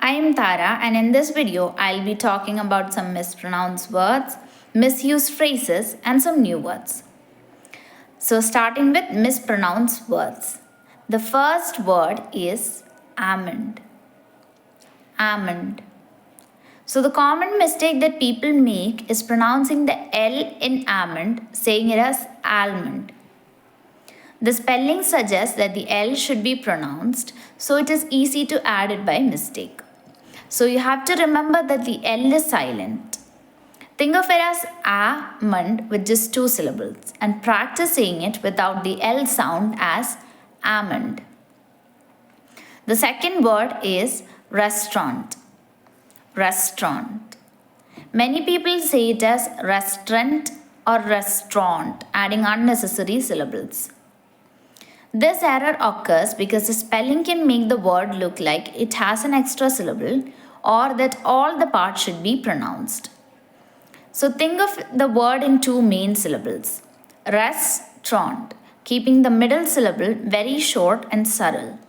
I am Tara, and in this video, I'll be talking about some mispronounced words, misused phrases, and some new words. So, starting with mispronounced words. The first word is almond. Almond. So, the common mistake that people make is pronouncing the L in almond, saying it as almond. The spelling suggests that the L should be pronounced, so it is easy to add it by mistake. So you have to remember that the L is silent. Think of it as almond with just two syllables and practice saying it without the L sound as almond. The second word is restaurant. Restaurant. Many people say it as restaurant or restaurant, adding unnecessary syllables. This error occurs because the spelling can make the word look like it has an extra syllable or that all the parts should be pronounced. So think of the word in two main syllables. Restaurant, keeping the middle syllable very short and subtle.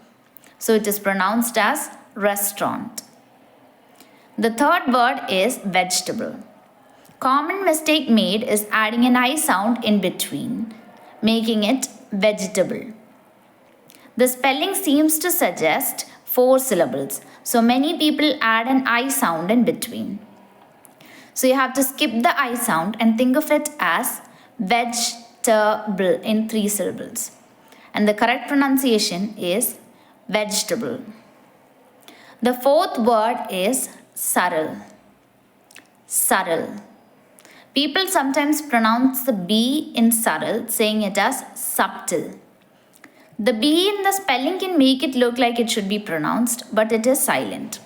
So it is pronounced as restaurant. The third word is vegetable. Common mistake made is adding an I sound in between, making it vegetable. The spelling seems to suggest four syllables, so many people add an I sound in between. So you have to skip the I sound and think of it as vegetable in three syllables. And the correct pronunciation is vegetable. The fourth word is subtle. Subtle. People sometimes pronounce the B in subtle, saying it as subtle. The B in the spelling can make it look like it should be pronounced, but it is silent.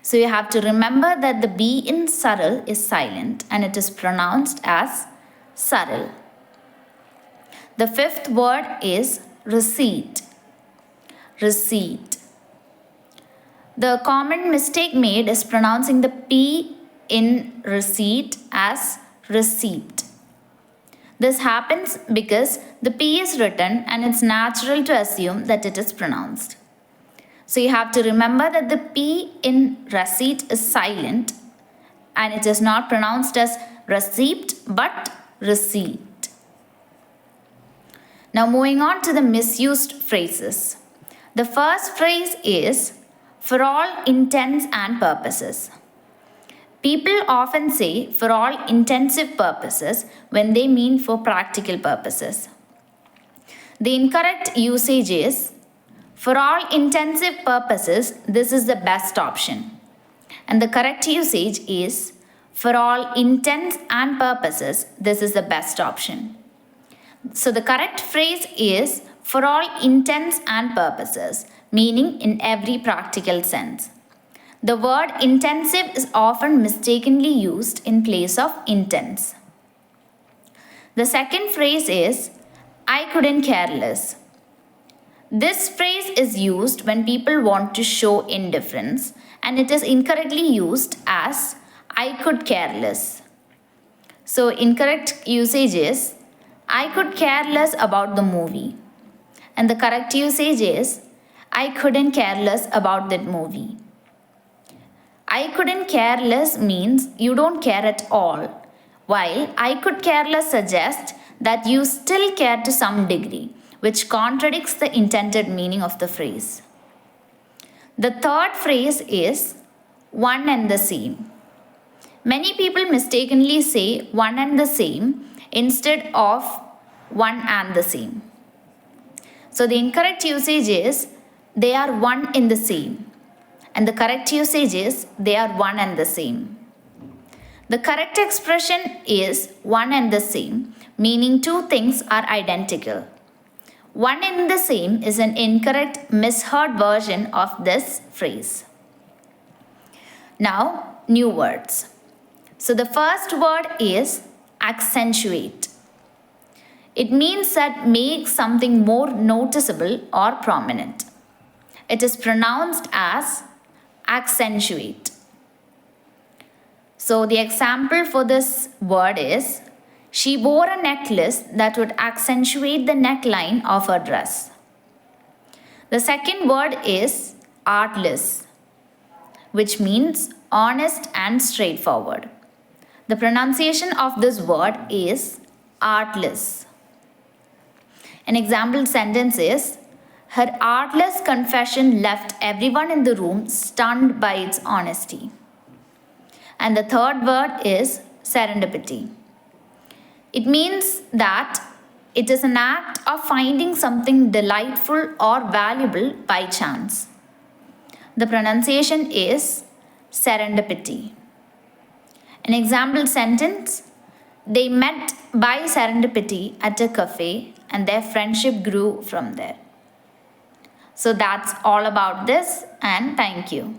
So you have to remember that the B in subtle is silent and it is pronounced as subtle. The fifth word is receipt. Receipt. The common mistake made is pronouncing the P in receipt as receipt. This happens because the P is written and it's natural to assume that it is pronounced. So you have to remember that the P in receipt is silent and it is not pronounced as receipt but receipt. Now moving on to the misused phrases. The first phrase is for all intents and purposes. People often say for all intensive purposes when they mean for practical purposes. The incorrect usage is for all intensive purposes, this is the best option. And the correct usage is for all intents and purposes, this is the best option. So the correct phrase is for all intents and purposes, meaning in every practical sense. The word intensive is often mistakenly used in place of intents. The second phrase is I couldn't care less. This phrase is used when people want to show indifference and it is incorrectly used as I could care less. So incorrect usage is I could care less about the movie. And the correct usage is I couldn't care less about that movie. I couldn't care less means you don't care at all, while I could care less suggests that you still care to some degree, which contradicts the intended meaning of the phrase. The third phrase is one and the same. Many people mistakenly say one and the same instead of one and the same. So the incorrect usage is they are one in the same. And the correct usage is they are one and the same. The correct expression is one and the same, meaning two things are identical. One and the same is an incorrect, misheard version of this phrase. Now, new words. So the first word is accentuate. It means that make something more noticeable or prominent. It is pronounced as accentuate. So the example for this word is she wore a necklace that would accentuate the neckline of her dress. The second word is artless. which means honest and straightforward. The pronunciation of this word is artless. An example sentence is, her artless confession left everyone in the room stunned by its honesty. And the third word is serendipity. It means that it is an act of finding something delightful or valuable by chance. The pronunciation is serendipity. An example sentence, they met by serendipity at a cafe and their friendship grew from there. So that's all about this, and thank you.